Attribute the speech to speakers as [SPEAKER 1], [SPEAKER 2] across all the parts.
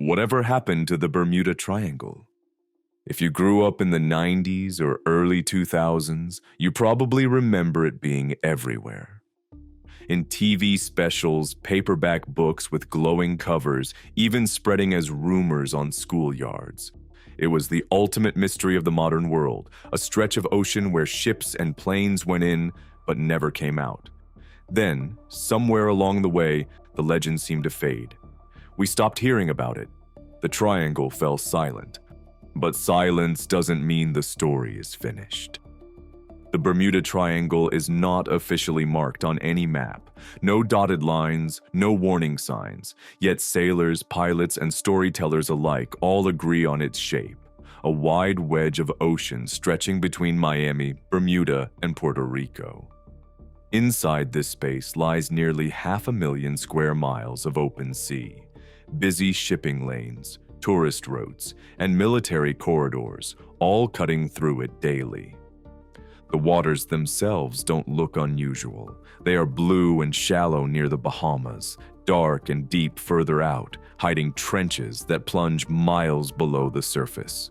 [SPEAKER 1] Whatever happened to the Bermuda Triangle? If you grew up in the 90s or early 2000s, you probably remember it being everywhere. In TV specials, paperback books with glowing covers, even spreading as rumors on schoolyards. It was the ultimate mystery of the modern world, a stretch of ocean where ships and planes went in but never came out. Then, somewhere along the way, the legend seemed to fade. We stopped hearing about it. The triangle fell silent. But silence doesn't mean the story is finished. The Bermuda Triangle is not officially marked on any map. No dotted lines, no warning signs. Yet sailors, pilots, and storytellers alike all agree on its shape. A wide wedge of ocean stretching between Miami, Bermuda, and Puerto Rico. Inside this space lies nearly 500,000 square miles of open sea. Busy shipping lanes, tourist routes, and military corridors, all cutting through it daily. The waters themselves don't look unusual. They are blue and shallow near the Bahamas, dark and deep further out, hiding trenches that plunge miles below the surface.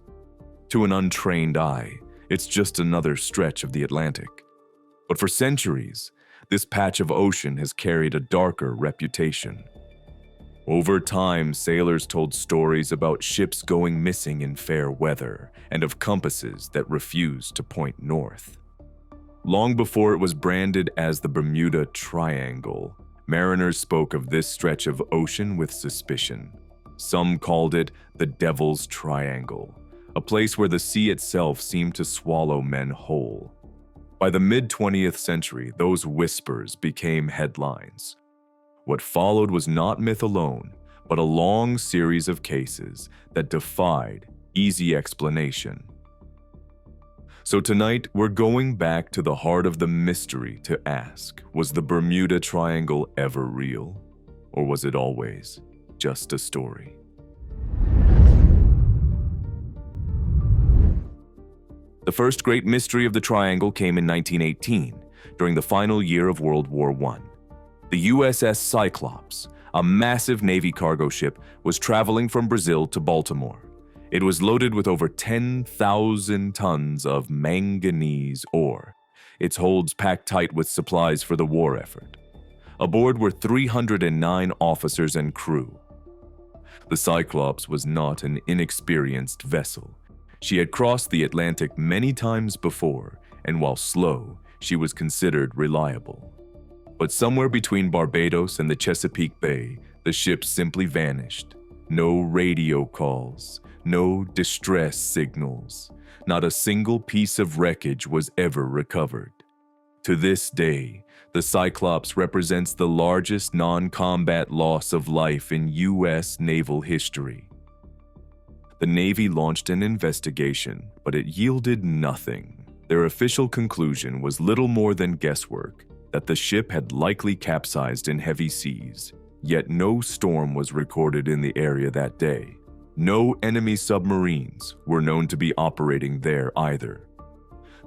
[SPEAKER 1] To an untrained eye, it's just another stretch of the Atlantic. But for centuries, this patch of ocean has carried a darker reputation. Over time, sailors told stories about ships going missing in fair weather and of compasses that refused to point north. Long before it was branded as the Bermuda Triangle, mariners spoke of this stretch of ocean with suspicion. Some called it the Devil's Triangle, a place where the sea itself seemed to swallow men whole. By the mid-20th century, those whispers became headlines. What followed was not myth alone, but a long series of cases that defied easy explanation. So tonight, we're going back to the heart of the mystery to ask, was the Bermuda Triangle ever real? Or was it always just a story? The first great mystery of the Triangle came in 1918, during the final year of World War I. The USS Cyclops, a massive Navy cargo ship, was traveling from Brazil to Baltimore. It was loaded with over 10,000 tons of manganese ore, its holds packed tight with supplies for the war effort. Aboard were 309 officers and crew. The Cyclops was not an inexperienced vessel. She had crossed the Atlantic many times before, and while slow, she was considered reliable. But somewhere between Barbados and the Chesapeake Bay, the ship simply vanished. No radio calls, no distress signals. Not a single piece of wreckage was ever recovered. To this day, the Cyclops represents the largest non-combat loss of life in U.S. naval history. The Navy launched an investigation, but it yielded nothing. Their official conclusion was little more than guesswork, that the ship had likely capsized in heavy seas, yet no storm was recorded in the area that day. No enemy submarines were known to be operating there either.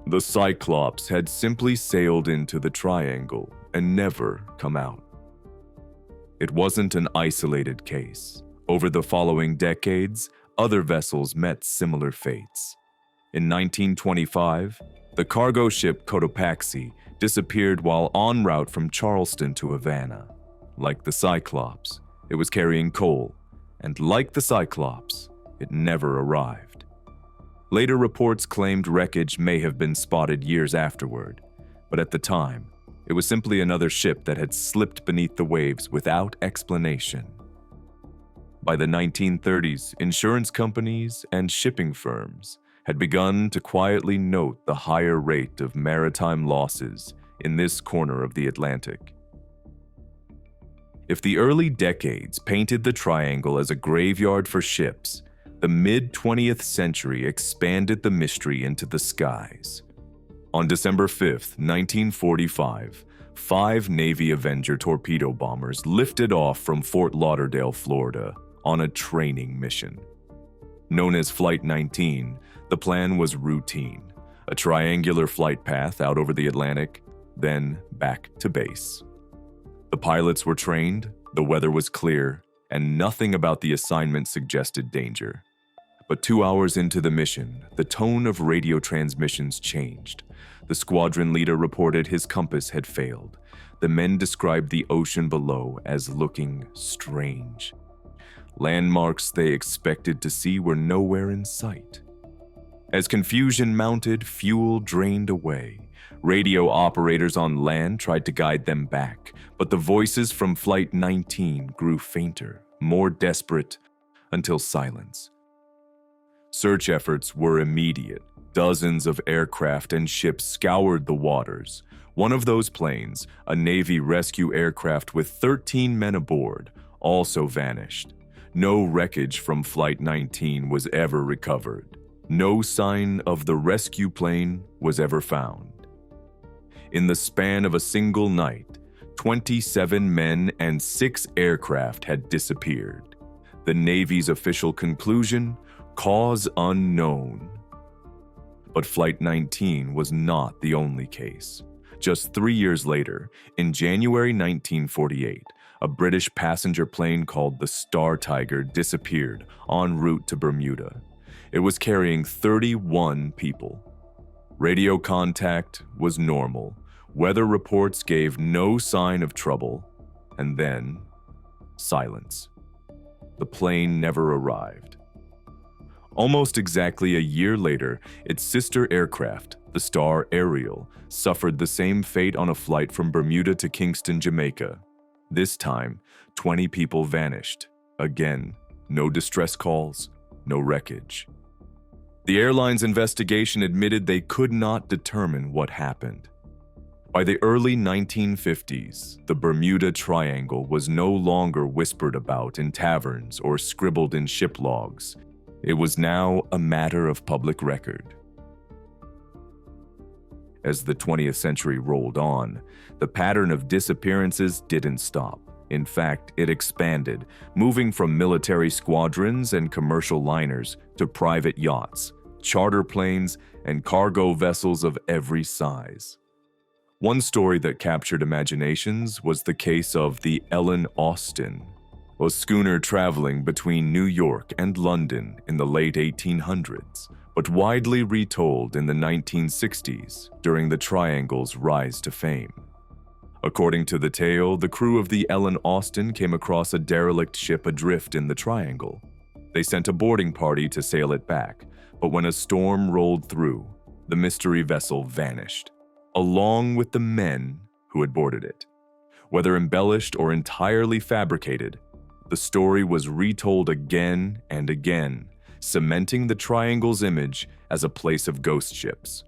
[SPEAKER 1] The Cyclops had simply sailed into the triangle and never come out. It wasn't an isolated case. Over the following decades, other vessels met similar fates. In 1925, the cargo ship Cotopaxi disappeared while en route from Charleston to Havana. Like the Cyclops, it was carrying coal, and like the Cyclops, it never arrived. Later reports claimed wreckage may have been spotted years afterward, but at the time, it was simply another ship that had slipped beneath the waves without explanation. By the 1930s, insurance companies and shipping firms had begun to quietly note the higher rate of maritime losses in this corner of the Atlantic. If the early decades painted the Triangle as a graveyard for ships, the mid-20th century expanded the mystery into the skies. On December 5, 1945, 5 Navy Avenger torpedo bombers lifted off from Fort Lauderdale, Florida, on a training mission. Known as Flight 19, the plan was routine: a triangular flight path out over the Atlantic, then back to base. The pilots were trained, the weather was clear, and nothing about the assignment suggested danger. But 2 hours into the mission, the tone of radio transmissions changed. The squadron leader reported his compass had failed. The men described the ocean below as looking strange. Landmarks they expected to see were nowhere in sight. As confusion mounted, fuel drained away. Radio operators on land tried to guide them back, but the voices from Flight 19 grew fainter, more desperate, until silence. Search efforts were immediate. Dozens of aircraft and ships scoured the waters. One of those planes, a Navy rescue aircraft with 13 men aboard, also vanished. No wreckage from Flight 19 was ever recovered. No sign of the rescue plane was ever found. In the span of a single night, 27 men and 6 aircraft had disappeared. The Navy's official conclusion: cause unknown. But Flight 19 was not the only case. Just 3 years later, in January 1948, a British passenger plane called the Star Tiger disappeared en route to Bermuda. It was carrying 31 people. Radio contact was normal. Weather reports gave no sign of trouble. And then, silence. The plane never arrived. Almost exactly a year later, its sister aircraft, the Star Ariel, suffered the same fate on a flight from Bermuda to Kingston, Jamaica. This time, 20 people vanished. Again, no distress calls, no wreckage. The airline's investigation admitted they could not determine what happened. By the early 1950s, the Bermuda Triangle was no longer whispered about in taverns or scribbled in ship logs. It was now a matter of public record. As the 20th century rolled on, the pattern of disappearances didn't stop. In fact, it expanded, moving from military squadrons and commercial liners to private yachts, charter planes, and cargo vessels of every size. One story that captured imaginations was the case of the Ellen Austin, a schooner traveling between New York and London in the late 1800s, but widely retold in the 1960s during the Triangle's rise to fame. According to the tale, the crew of the Ellen Austin came across a derelict ship adrift in the Triangle. They sent a boarding party to sail it back, but when a storm rolled through, the mystery vessel vanished, along with the men who had boarded it. Whether embellished or entirely fabricated, the story was retold again and again, cementing the Triangle's image as a place of ghost ships.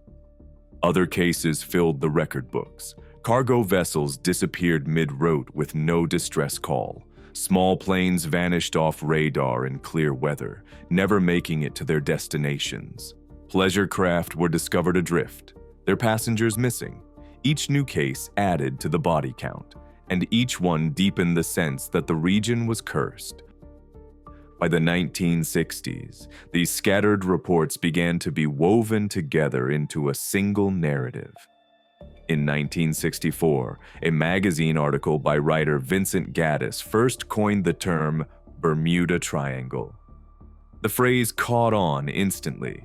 [SPEAKER 1] Other cases filled the record books. Cargo vessels disappeared mid-route with no distress call. Small planes vanished off radar in clear weather, never making it to their destinations. Pleasure craft were discovered adrift, their passengers missing. Each new case added to the body count, and each one deepened the sense that the region was cursed. By the 1960s, these scattered reports began to be woven together into a single narrative. In 1964, a magazine article by writer Vincent Gaddis first coined the term Bermuda Triangle. The phrase caught on instantly.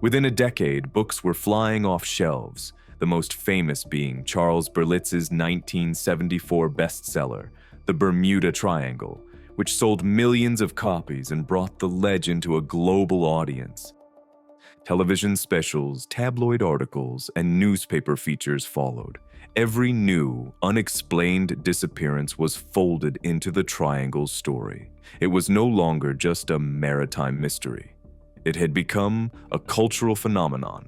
[SPEAKER 1] Within a decade, books were flying off shelves, the most famous being Charles Berlitz's 1974 bestseller, The Bermuda Triangle, which sold millions of copies and brought the legend to a global audience. Television specials, tabloid articles, and newspaper features followed. Every new, unexplained disappearance was folded into the Triangle's story. It was no longer just a maritime mystery. It had become a cultural phenomenon.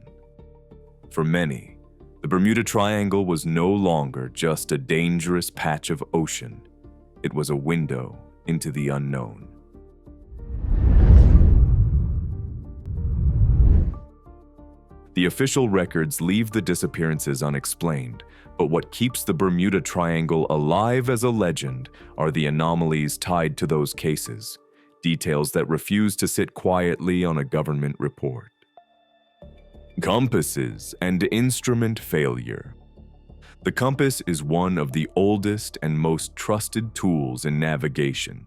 [SPEAKER 1] For many, the Bermuda Triangle was no longer just a dangerous patch of ocean. It was a window into the unknown. The official records leave the disappearances unexplained, but what keeps the Bermuda Triangle alive as a legend are the anomalies tied to those cases, details that refuse to sit quietly on a government report. Compasses and instrument failure. The compass is one of the oldest and most trusted tools in navigation.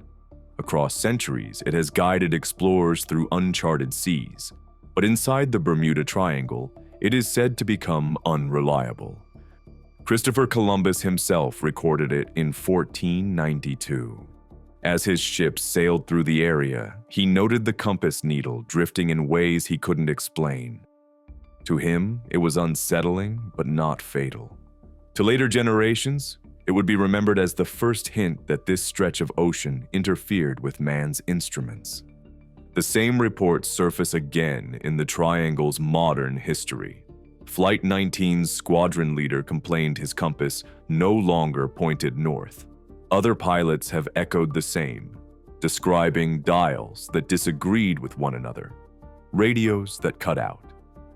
[SPEAKER 1] Across centuries, it has guided explorers through uncharted seas. But inside the Bermuda Triangle, it is said to become unreliable. Christopher Columbus himself recorded it in 1492. As his ships sailed through the area, he noted the compass needle drifting in ways he couldn't explain. To him, it was unsettling, but not fatal. To later generations, it would be remembered as the first hint that this stretch of ocean interfered with man's instruments. The same reports surface again in the Triangle's modern history. Flight 19's squadron leader complained his compass no longer pointed north. Other pilots have echoed the same, describing dials that disagreed with one another, radios that cut out,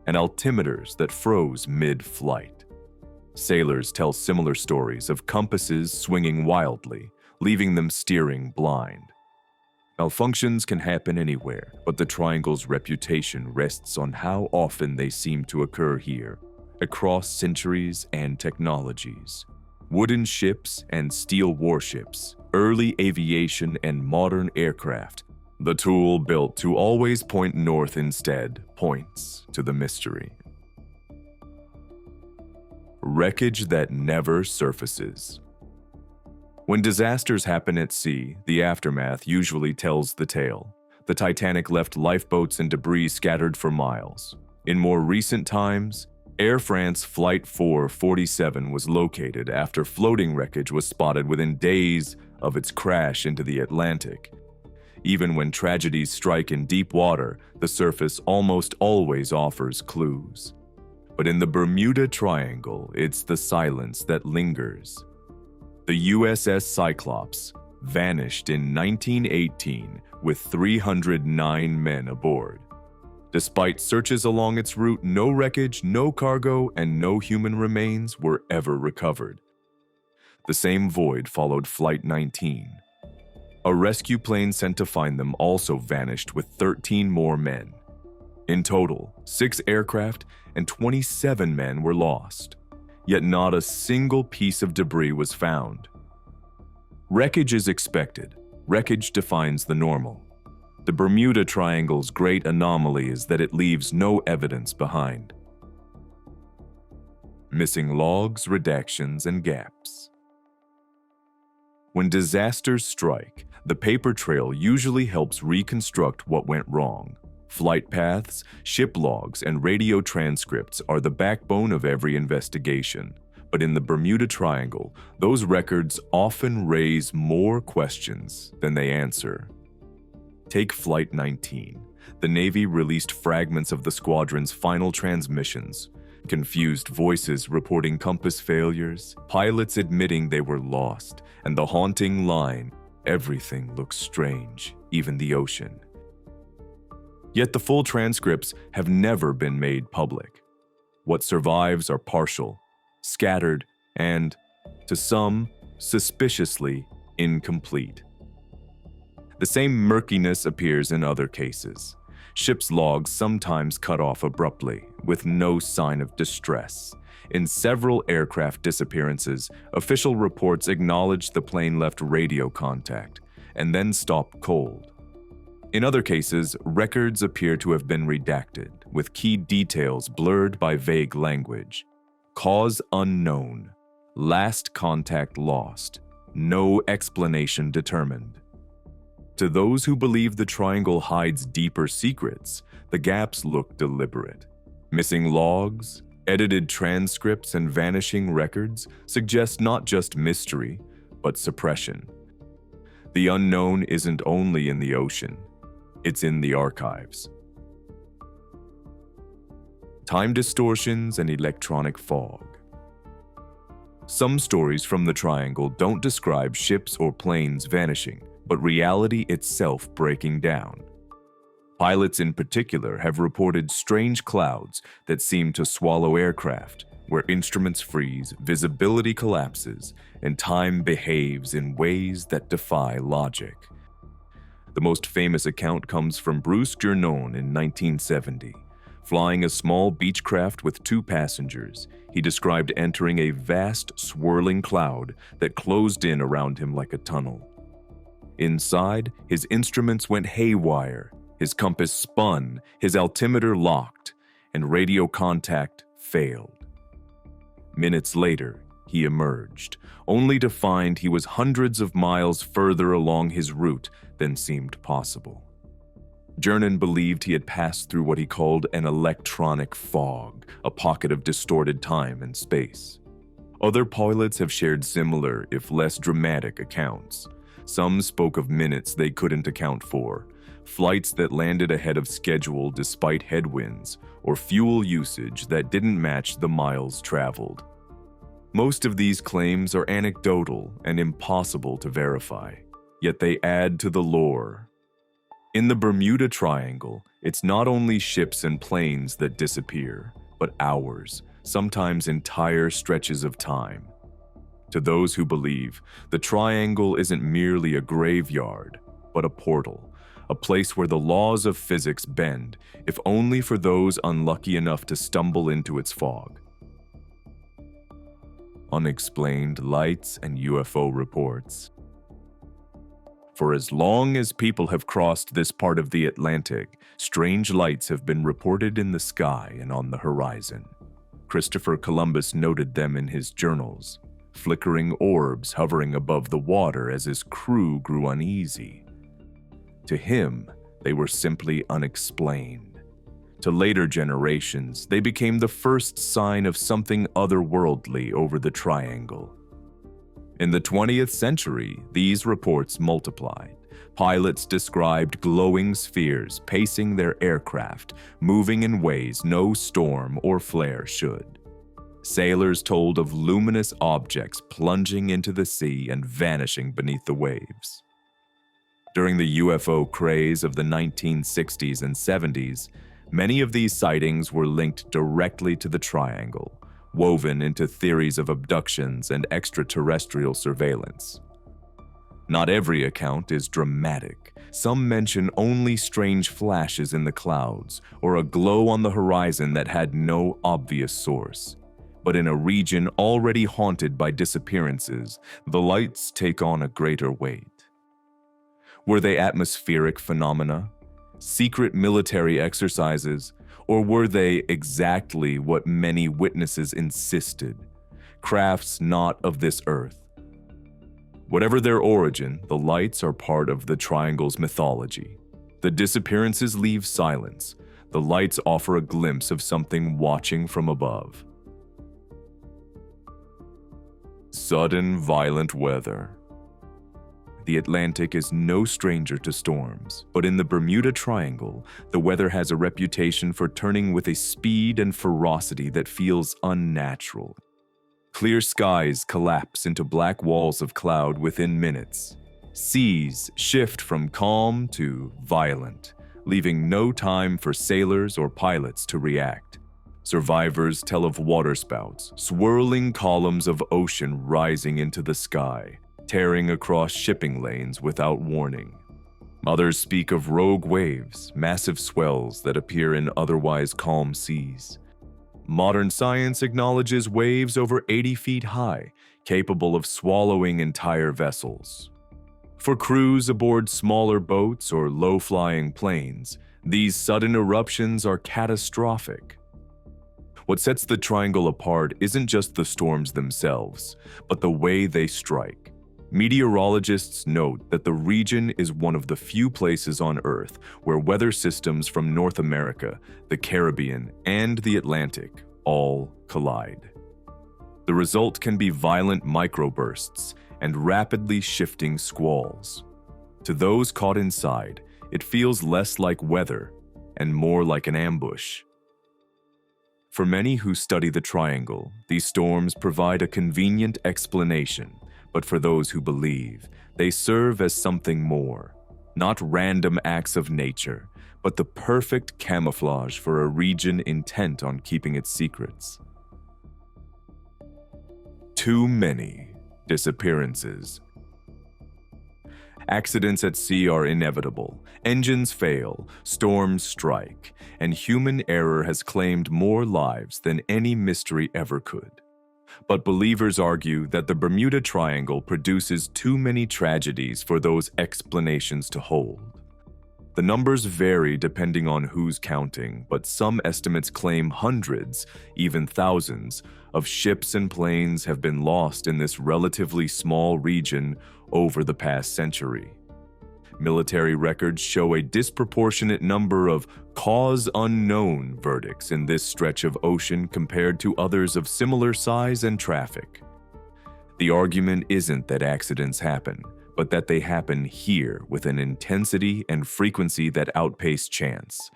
[SPEAKER 1] and altimeters that froze mid-flight. Sailors tell similar stories of compasses swinging wildly, leaving them steering blind. Malfunctions can happen anywhere, but the Triangle's reputation rests on how often they seem to occur here, across centuries and technologies. Wooden ships and steel warships, early aviation and modern aircraft, the tool built to always point north instead points to the mystery. Wreckage that never surfaces. When disasters happen at sea, the aftermath usually tells the tale. The Titanic left lifeboats and debris scattered for miles. In more recent times, Air France Flight 447 was located after floating wreckage was spotted within days of its crash into the Atlantic. Even when tragedies strike in deep water, the surface almost always offers clues. But in the Bermuda Triangle, it's the silence that lingers. The USS Cyclops vanished in 1918 with 309 men aboard. Despite searches along its route, no wreckage, no cargo, and no human remains were ever recovered. The same void followed Flight 19. A rescue plane sent to find them also vanished with 13 more men. In total, 6 aircraft and 27 men were lost, yet not a single piece of debris was found. Wreckage is expected. Wreckage defines the normal. The Bermuda Triangle's great anomaly is that it leaves no evidence behind. Missing logs, redactions, and gaps. When disasters strike, the paper trail usually helps reconstruct what went wrong. Flight paths, ship logs, and radio transcripts are the backbone of every investigation. But in the Bermuda Triangle, those records often raise more questions than they answer. Take Flight 19. The Navy released fragments of the squadron's final transmissions, confused voices reporting compass failures, pilots admitting they were lost, and the haunting line, "Everything looks strange, even the ocean." Yet the full transcripts have never been made public. What survives are partial, scattered, and, to some, suspiciously incomplete. The same murkiness appears in other cases. Ship's logs sometimes cut off abruptly, with no sign of distress. In several aircraft disappearances, official reports acknowledged the plane left radio contact, and then stopped cold. In other cases, records appear to have been redacted, with key details blurred by vague language. Cause unknown. Last contact lost. No explanation determined. To those who believe the Triangle hides deeper secrets, the gaps look deliberate. Missing logs, edited transcripts, and vanishing records suggest not just mystery, but suppression. The unknown isn't only in the ocean, it's in the archives. Time distortions and electronic fog. Some stories from the Triangle don't describe ships or planes vanishing, but reality itself breaking down. Pilots in particular have reported strange clouds that seem to swallow aircraft, where instruments freeze, visibility collapses, and time behaves in ways that defy logic. The most famous account comes from Bruce Jernon in 1970. Flying a small Beechcraft with 2 passengers, he described entering a vast, swirling cloud that closed in around him like a tunnel. Inside, his instruments went haywire, his compass spun, his altimeter locked, and radio contact failed. Minutes later, he emerged, only to find he was hundreds of miles further along his route than seemed possible. Jernan believed he had passed through what he called an electronic fog, a pocket of distorted time and space. Other pilots have shared similar, if less dramatic, accounts. Some spoke of minutes they couldn't account for, flights that landed ahead of schedule despite headwinds, or fuel usage that didn't match the miles traveled. Most of these claims are anecdotal and impossible to verify, yet they add to the lore. In the Bermuda Triangle, it's not only ships and planes that disappear, but hours, sometimes entire stretches of time. To those who believe, the Triangle isn't merely a graveyard, but a portal, a place where the laws of physics bend, if only for those unlucky enough to stumble into its fog. Unexplained lights and UFO reports. For as long as people have crossed this part of the Atlantic, strange lights have been reported in the sky and on the horizon. Christopher Columbus noted them in his journals, flickering orbs hovering above the water as his crew grew uneasy. To him, they were simply unexplained. To later generations, they became the first sign of something otherworldly over the Triangle. In the 20th century, these reports multiplied. Pilots described glowing spheres pacing their aircraft, moving in ways no storm or flare should. Sailors told of luminous objects plunging into the sea and vanishing beneath the waves. During the UFO craze of the 1960s and 70s, many of these sightings were linked directly to the Triangle, woven into theories of abductions and extraterrestrial surveillance. Not every account is dramatic. Some mention only strange flashes in the clouds or a glow on the horizon that had no obvious source. But in a region already haunted by disappearances, the lights take on a greater weight. Were they atmospheric phenomena, secret military exercises, or were they exactly what many witnesses insisted, crafts not of this earth? Whatever their origin, the lights are part of the Triangle's mythology. The disappearances leave silence. The lights offer a glimpse of something watching from above. Sudden, violent weather. The Atlantic is no stranger to storms, but in the Bermuda Triangle, the weather has a reputation for turning with a speed and ferocity that feels unnatural. Clear skies collapse into black walls of cloud within minutes. Seas shift from calm to violent, leaving no time for sailors or pilots to react. Survivors tell of waterspouts, swirling columns of ocean rising into the sky, tearing across shipping lanes without warning. Others speak of rogue waves, massive swells that appear in otherwise calm seas. Modern science acknowledges waves over 80 feet high, capable of swallowing entire vessels. For crews aboard smaller boats or low-flying planes, these sudden eruptions are catastrophic. What sets the Triangle apart isn't just the storms themselves, but the way they strike. Meteorologists note that the region is one of the few places on Earth where weather systems from North America, the Caribbean, and the Atlantic all collide. The result can be violent microbursts and rapidly shifting squalls. To those caught inside, it feels less like weather and more like an ambush. For many who study the Triangle, these storms provide a convenient explanation. But for those who believe, they serve as something more, not random acts of nature, but the perfect camouflage for a region intent on keeping its secrets. Too many disappearances. Accidents at sea are inevitable. Engines fail, storms strike, and human error has claimed more lives than any mystery ever could. But believers argue that the Bermuda Triangle produces too many tragedies for those explanations to hold. The numbers vary depending on who's counting, but some estimates claim hundreds, even thousands, of ships and planes have been lost in this relatively small region over the past century. Military records show a disproportionate number of cause unknown verdicts in this stretch of ocean compared to others of similar size and traffic. The argument isn't that accidents happen, but that they happen here with an intensity and frequency that outpace chance.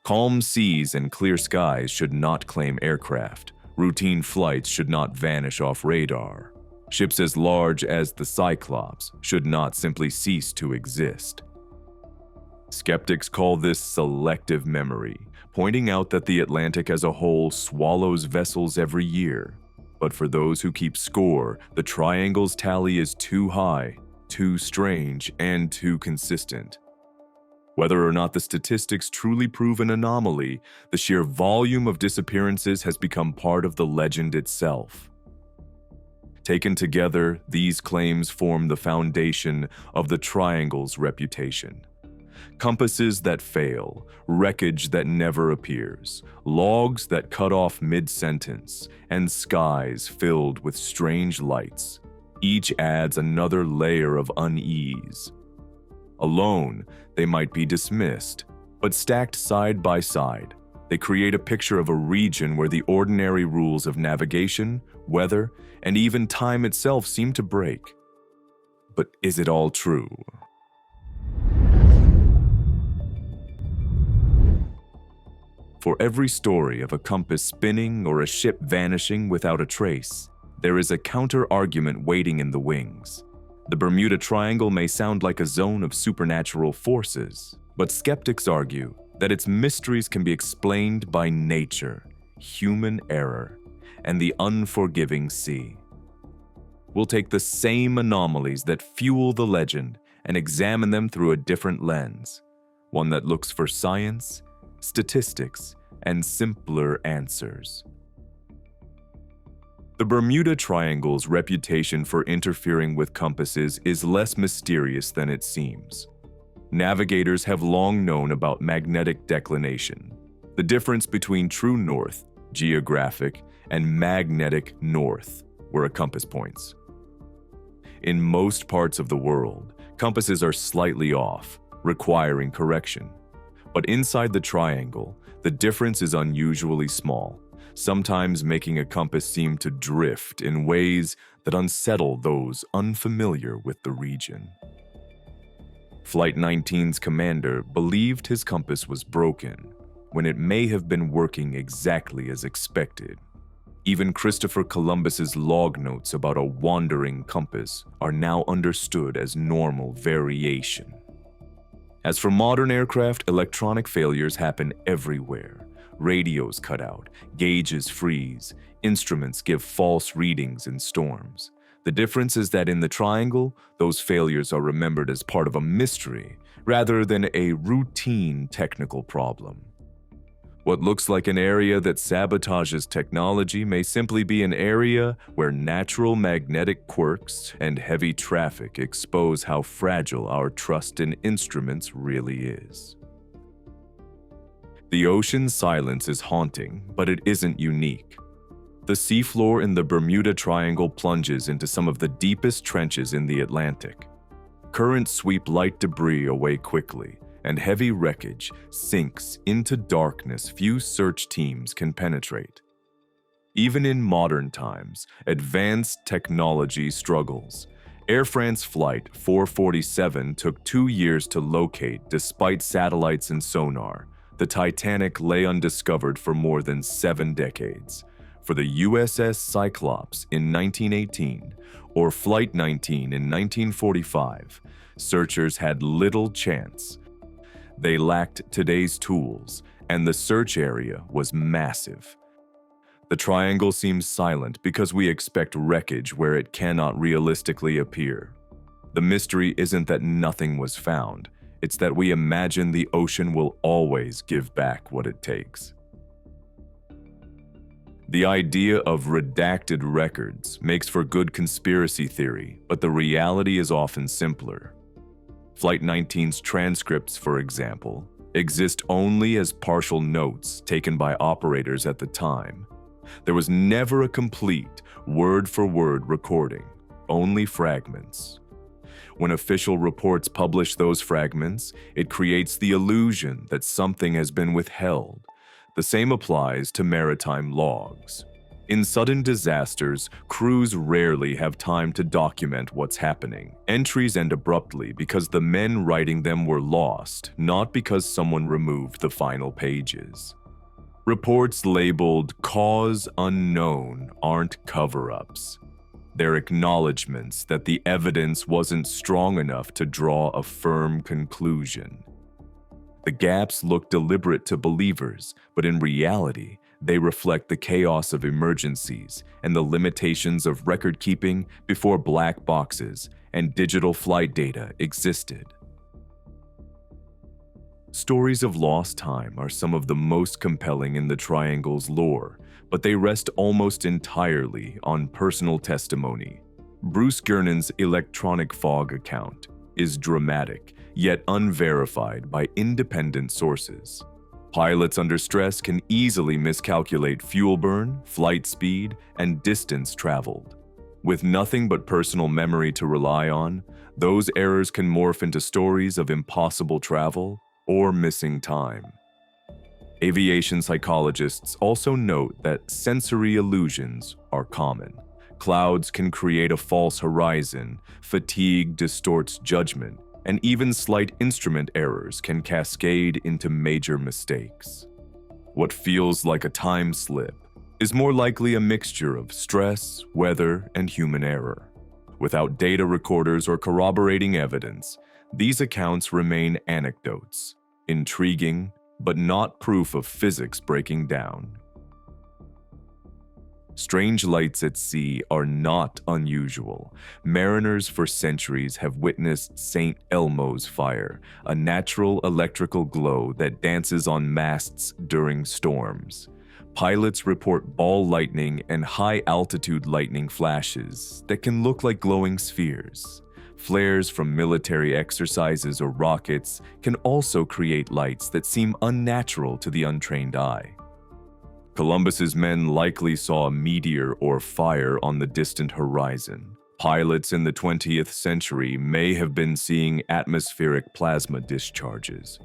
[SPEAKER 1] Calm seas and clear skies should not claim aircraft. Routine flights should not vanish off radar. Ships as large as the Cyclops should not simply cease to exist. Skeptics call this selective memory, pointing out that the Atlantic as a whole swallows vessels every year. But for those who keep score, the triangle's tally is too high, too strange, and too consistent. Whether or not the statistics truly prove an anomaly, the sheer volume of disappearances has become part of the legend itself. Taken together, these claims form the foundation of the triangle's reputation. Compasses that fail, wreckage that never appears, logs that cut off mid-sentence, and skies filled with strange lights. Each adds another layer of unease. Alone, they might be dismissed, but stacked side by side, they create a picture of a region where the ordinary rules of navigation, weather, and even time itself seem to break. But is it all true? For every story of a compass spinning or a ship vanishing without a trace, there is a counter-argument waiting in the wings. The Bermuda Triangle may sound like a zone of supernatural forces, but skeptics argue that its mysteries can be explained by nature, human error, and the unforgiving sea. We'll take the same anomalies that fuel the legend and examine them through a different lens, one that looks for science, statistics, and simpler answers. The Bermuda Triangle's reputation for interfering with compasses is less mysterious than it seems. Navigators have long known about magnetic declination, the difference between true north, geographic, and magnetic north, where a compass points. In most parts of the world, compasses are slightly off, requiring correction. But inside the triangle, the difference is unusually small, sometimes making a compass seem to drift in ways that unsettle those unfamiliar with the region. Flight 19's commander believed his compass was broken, when it may have been working exactly as expected. Even Christopher Columbus's log notes about a wandering compass are now understood as normal variation. As for modern aircraft, electronic failures happen everywhere. Radios cut out, gauges freeze, instruments give false readings in storms. The difference is that in the triangle, those failures are remembered as part of a mystery rather than a routine technical problem. What looks like an area that sabotages technology may simply be an area where natural magnetic quirks and heavy traffic expose how fragile our trust in instruments really is. The ocean's silence is haunting, but it isn't unique. The seafloor in the Bermuda Triangle plunges into some of the deepest trenches in the Atlantic. Currents sweep light debris away quickly, and heavy wreckage sinks into darkness few search teams can penetrate. Even in modern times, advanced technology struggles. Air France Flight 447 took 2 years to locate despite satellites and sonar. The Titanic lay undiscovered for more than 7 decades. For the USS Cyclops in 1918 or Flight 19 in 1945, searchers had little chance. They lacked today's tools, and the search area was massive. The triangle seems silent because we expect wreckage where it cannot realistically appear. The mystery isn't that nothing was found, it's that we imagine the ocean will always give back what it takes. The idea of redacted records makes for good conspiracy theory, but the reality is often simpler. Flight 19's transcripts, for example, exist only as partial notes taken by operators at the time. There was never a complete, word-for-word recording, only fragments. When official reports publish those fragments, it creates the illusion that something has been withheld. The same applies to maritime logs. In sudden disasters, crews rarely have time to document what's happening. Entries end abruptly because the men writing them were lost, not because someone removed the final pages. Reports labeled "cause unknown" aren't cover-ups. They're acknowledgments that the evidence wasn't strong enough to draw a firm conclusion. The gaps look deliberate to believers, but in reality, they reflect the chaos of emergencies and the limitations of record-keeping before black boxes and digital flight data existed. Stories of lost time are some of the most compelling in the Triangle's lore, but they rest almost entirely on personal testimony. Bruce Gernon's electronic fog account is dramatic, yet unverified by independent sources. Pilots under stress can easily miscalculate fuel burn, flight speed, and distance traveled. With nothing but personal memory to rely on, those errors can morph into stories of impossible travel or missing time. Aviation psychologists also note that sensory illusions are common. Clouds can create a false horizon, fatigue distorts judgment, and even slight instrument errors can cascade into major mistakes. What feels like a time slip is more likely a mixture of stress, weather, and human error. Without data recorders or corroborating evidence, these accounts remain anecdotes, intriguing, but not proof of physics breaking down. Strange lights at sea are not unusual. Mariners for centuries have witnessed St. Elmo's fire, a natural electrical glow that dances on masts during storms. Pilots report ball lightning and high-altitude lightning flashes that can look like glowing spheres. Flares from military exercises or rockets can also create lights that seem unnatural to the untrained eye. Columbus's men likely saw a meteor or fire on the distant horizon. Pilots in the 20th century may have been seeing atmospheric plasma discharges.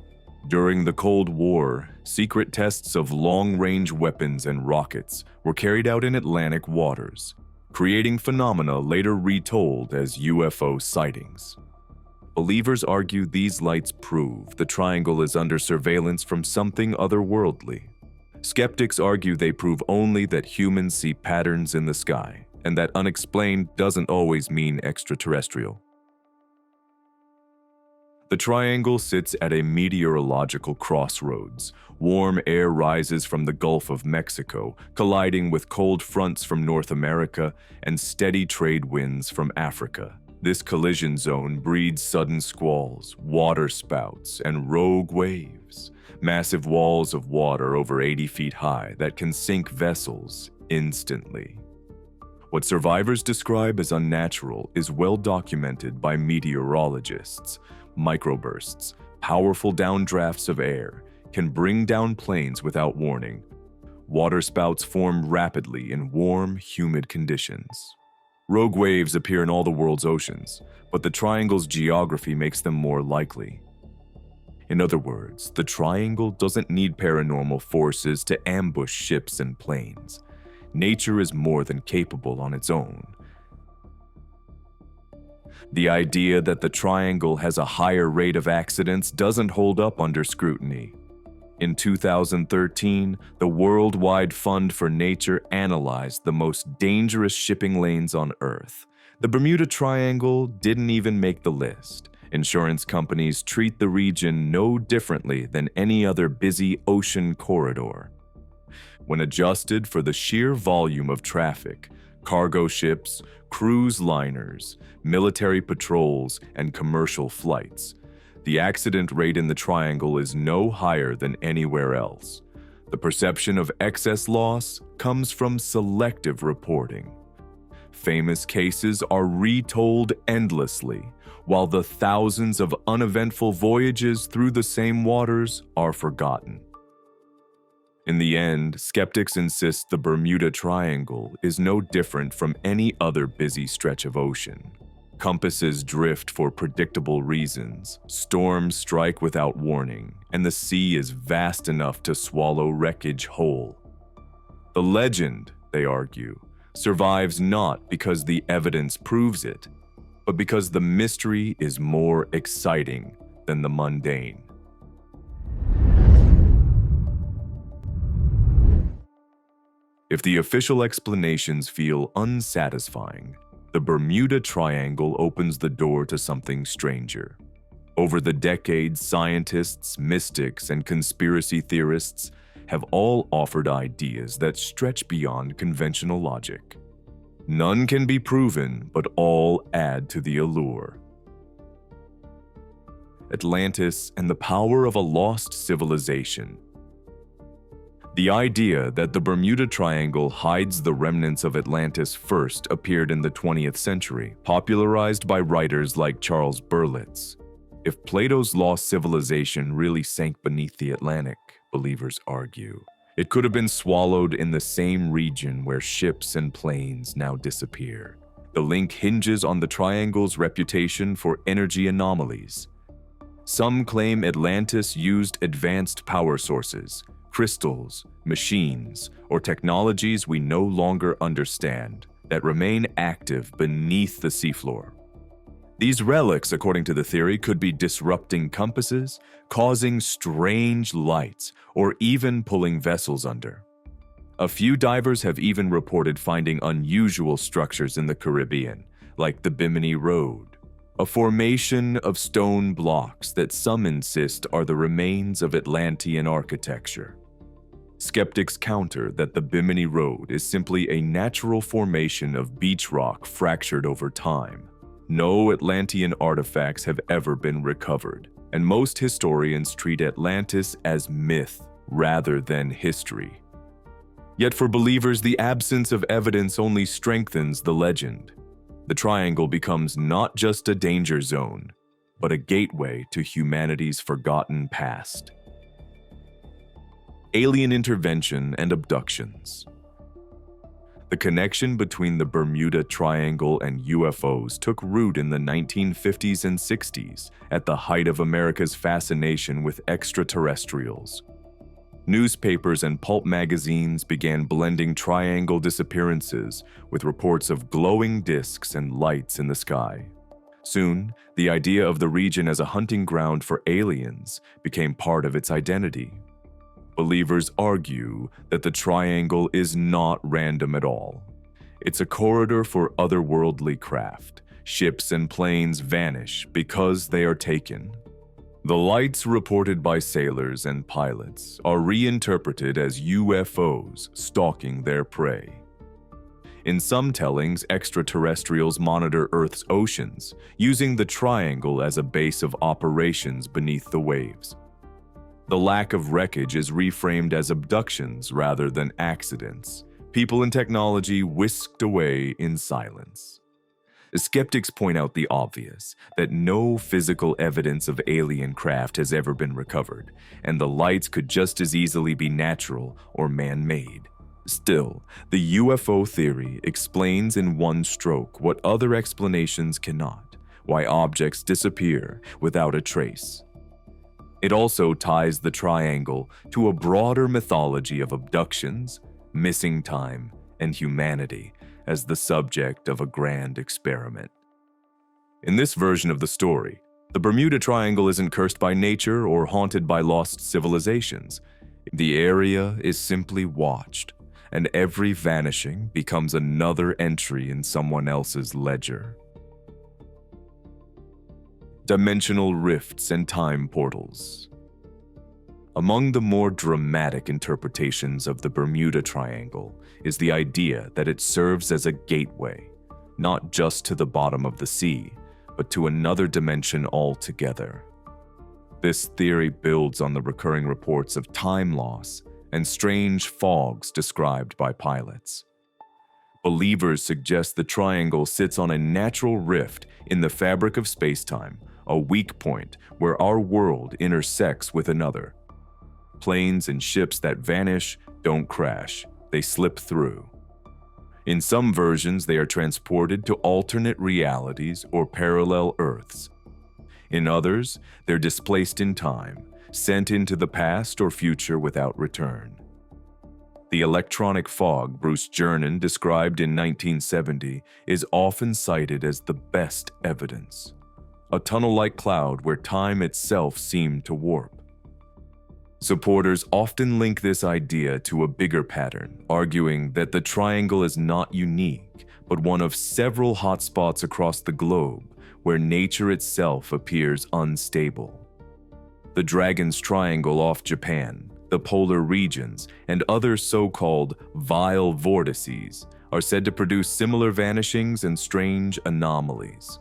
[SPEAKER 1] During the Cold War, secret tests of long-range weapons and rockets were carried out in Atlantic waters, creating phenomena later retold as UFO sightings. Believers argue these lights prove the Triangle is under surveillance from something otherworldly. Skeptics argue they prove only that humans see patterns in the sky, and that unexplained doesn't always mean extraterrestrial. The Triangle sits at a meteorological crossroads. Warm air rises from the Gulf of Mexico, colliding with cold fronts from North America and steady trade winds from Africa. This collision zone breeds sudden squalls, water spouts, and rogue waves. Massive walls of water over 80 feet high that can sink vessels instantly. What survivors describe as unnatural is well documented by meteorologists. Microbursts, powerful downdrafts of air, can bring down planes without warning. Water spouts form rapidly in warm, humid conditions. Rogue waves appear in all the world's oceans, but the Triangle's geography makes them more likely. In other words, the Triangle doesn't need paranormal forces to ambush ships and planes. Nature is more than capable on its own. The idea that the Triangle has a higher rate of accidents doesn't hold up under scrutiny. In 2013, the Worldwide Fund for Nature analyzed the most dangerous shipping lanes on Earth. The Bermuda Triangle didn't even make the list. Insurance companies treat the region no differently than any other busy ocean corridor. When adjusted for the sheer volume of traffic, cargo ships, cruise liners, military patrols, and commercial flights, the accident rate in the Triangle is no higher than anywhere else. The perception of excess loss comes from selective reporting. Famous cases are retold endlessly, while the thousands of uneventful voyages through the same waters are forgotten. In the end, skeptics insist the Bermuda Triangle is no different from any other busy stretch of ocean. Compasses drift for predictable reasons, storms strike without warning, and the sea is vast enough to swallow wreckage whole. The legend, they argue, survives not because the evidence proves it, but because the mystery is more exciting than the mundane. If the official explanations feel unsatisfying, the Bermuda Triangle opens the door to something stranger. Over the decades, scientists, mystics, and conspiracy theorists have all offered ideas that stretch beyond conventional logic. None can be proven, but all add to the allure. Atlantis and the power of a lost civilization. The idea that the Bermuda Triangle hides the remnants of Atlantis first appeared in the 20th century, popularized by writers like Charles Berlitz. If Plato's lost civilization really sank beneath the Atlantic, believers argue, it could have been swallowed in the same region where ships and planes now disappear. The link hinges on the triangle's reputation for energy anomalies. Some claim Atlantis used advanced power sources, crystals, machines, or technologies we no longer understand that remain active beneath the seafloor. These relics, according to the theory, could be disrupting compasses, causing strange lights, or even pulling vessels under. A few divers have even reported finding unusual structures in the Caribbean, like the Bimini Road, a formation of stone blocks that some insist are the remains of Atlantean architecture. Skeptics counter that the Bimini Road is simply a natural formation of beach rock fractured over time. No Atlantean artifacts have ever been recovered, and most historians treat Atlantis as myth rather than history. Yet for believers, the absence of evidence only strengthens the legend. The triangle becomes not just a danger zone, but a gateway to humanity's forgotten past. Alien intervention and abductions. The connection between the Bermuda Triangle and UFOs took root in the 1950s and 60s at the height of America's fascination with extraterrestrials. Newspapers and pulp magazines began blending triangle disappearances with reports of glowing discs and lights in the sky. Soon, the idea of the region as a hunting ground for aliens became part of its identity. Believers argue that the triangle is not random at all. It's a corridor for otherworldly craft. Ships and planes vanish because they are taken. The lights reported by sailors and pilots are reinterpreted as UFOs stalking their prey. In some tellings, extraterrestrials monitor Earth's oceans, using the triangle as a base of operations beneath the waves. The lack of wreckage is reframed as abductions rather than accidents, people and technology whisked away in silence. Skeptics point out the obvious, that no physical evidence of alien craft has ever been recovered, and the lights could just as easily be natural or man-made. Still, the UFO theory explains in one stroke what other explanations cannot, why objects disappear without a trace. It also ties the triangle to a broader mythology of abductions, missing time, and humanity as the subject of a grand experiment. In this version of the story, the Bermuda Triangle isn't cursed by nature or haunted by lost civilizations. The area is simply watched, and every vanishing becomes another entry in someone else's ledger. Dimensional rifts and time portals. Among the more dramatic interpretations of the Bermuda Triangle is the idea that it serves as a gateway, not just to the bottom of the sea, but to another dimension altogether. This theory builds on the recurring reports of time loss and strange fogs described by pilots. Believers suggest the triangle sits on a natural rift in the fabric of space-time, a weak point where our world intersects with another. Planes and ships that vanish don't crash, they slip through. In some versions, they are transported to alternate realities or parallel Earths. In others, they're displaced in time, sent into the past or future without return. The electronic fog Bruce Jernan described in 1970 is often cited as the best evidence. A tunnel-like cloud where time itself seemed to warp. Supporters often link this idea to a bigger pattern, arguing that the triangle is not unique, but one of several hotspots across the globe where nature itself appears unstable. The Dragon's Triangle off Japan, the polar regions, and other so-called vile vortices are said to produce similar vanishings and strange anomalies.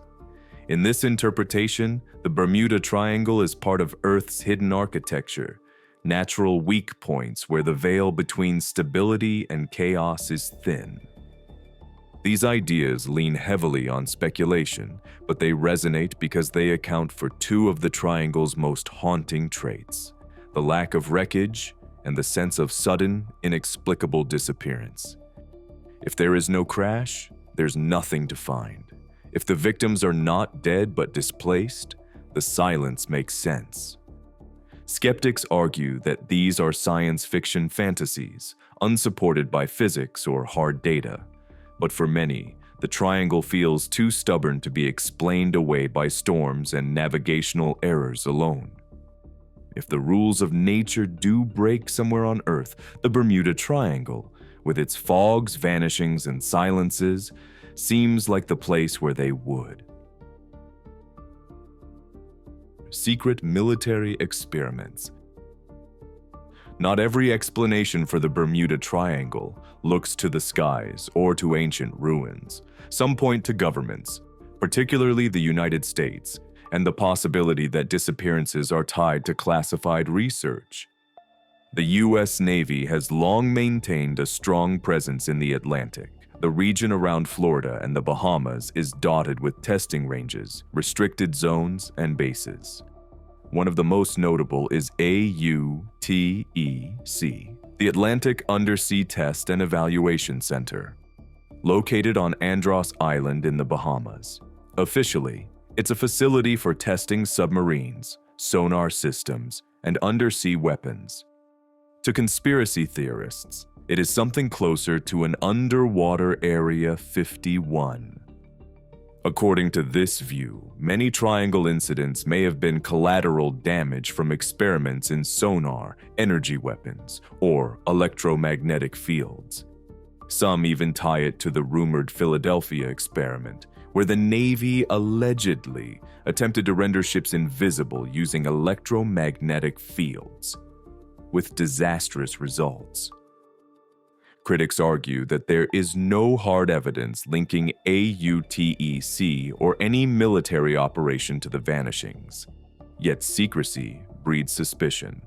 [SPEAKER 1] In this interpretation, the Bermuda Triangle is part of Earth's hidden architecture, natural weak points where the veil between stability and chaos is thin. These ideas lean heavily on speculation, but they resonate because they account for two of the triangle's most haunting traits: the lack of wreckage and the sense of sudden, inexplicable disappearance. If there is no crash, there's nothing to find. If the victims are not dead but displaced, the silence makes sense. Skeptics argue that these are science fiction fantasies, unsupported by physics or hard data. But for many, the triangle feels too stubborn to be explained away by storms and navigational errors alone. If the rules of nature do break somewhere on Earth, the Bermuda Triangle, with its fogs, vanishings, and silences, seems like the place where they would. Secret military experiments. Not every explanation for the Bermuda Triangle looks to the skies or to ancient ruins. Some point to governments, particularly the United States, and the possibility that disappearances are tied to classified research. The U.S. Navy has long maintained a strong presence in the Atlantic. The region around Florida and the Bahamas is dotted with testing ranges, restricted zones, and bases. One of the most notable is AUTEC, the Atlantic Undersea Test and Evaluation Center, located on Andros Island in the Bahamas. Officially, it's a facility for testing submarines, sonar systems, and undersea weapons. To conspiracy theorists, it is something closer to an underwater Area 51. According to this view, many triangle incidents may have been collateral damage from experiments in sonar, energy weapons, or electromagnetic fields. Some even tie it to the rumored Philadelphia experiment, where the Navy allegedly attempted to render ships invisible using electromagnetic fields, with disastrous results. Critics argue that there is no hard evidence linking AUTEC or any military operation to the vanishings. Yet secrecy breeds suspicion.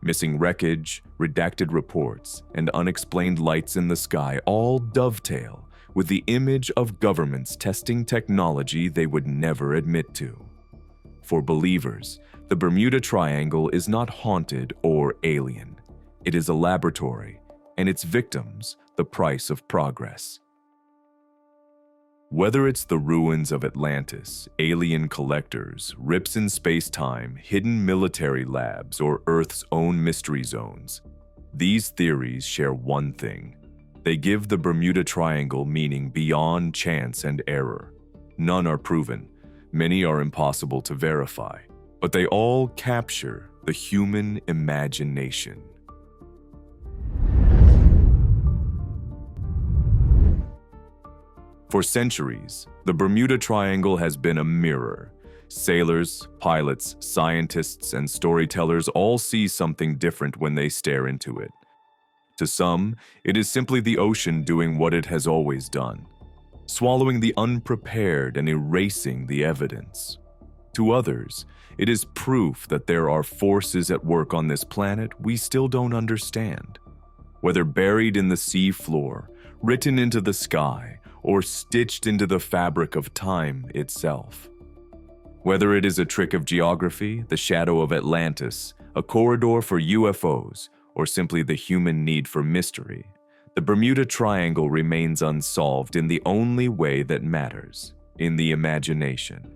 [SPEAKER 1] Missing wreckage, redacted reports, and unexplained lights in the sky all dovetail with the image of governments testing technology they would never admit to. For believers, the Bermuda Triangle is not haunted or alien. It is a laboratory, and its victims the price of progress. Whether it's the ruins of Atlantis, alien collectors, rips in space-time, hidden military labs, or Earth's own mystery zones, these theories share one thing. They give the Bermuda Triangle meaning beyond chance and error. None are proven, many are impossible to verify, but they all capture the human imagination. For centuries, the Bermuda Triangle has been a mirror. Sailors, pilots, scientists, and storytellers all see something different when they stare into it. To some, it is simply the ocean doing what it has always done, swallowing the unprepared and erasing the evidence. To others, it is proof that there are forces at work on this planet we still don't understand. Whether buried in the sea floor, written into the sky, or stitched into the fabric of time itself. Whether it is a trick of geography, the shadow of Atlantis, a corridor for UFOs, or simply the human need for mystery, the Bermuda Triangle remains unsolved in the only way that matters, in the imagination.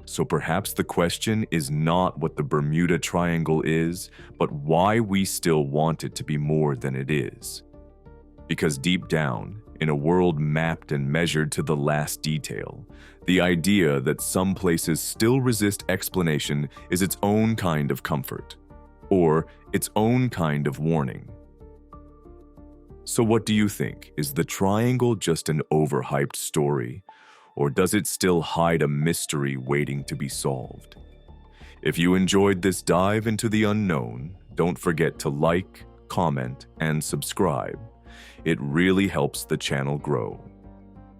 [SPEAKER 1] So perhaps the question is not what the Bermuda Triangle is, but why we still want it to be more than it is. Because deep down, in a world mapped and measured to the last detail, the idea that some places still resist explanation is its own kind of comfort, or its own kind of warning. So what do you think? Is the triangle just an overhyped story, or does it still hide a mystery waiting to be solved? If you enjoyed this dive into the unknown, don't forget to like, comment, and subscribe. It really helps the channel grow.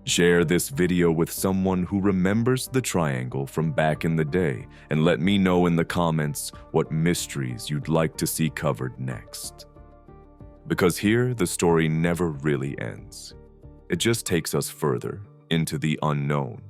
[SPEAKER 1] Share this video with someone who remembers the triangle from back in the day, and let me know in the comments what mysteries you'd like to see covered next. Because here, the story never really ends. It just takes us further into the unknown.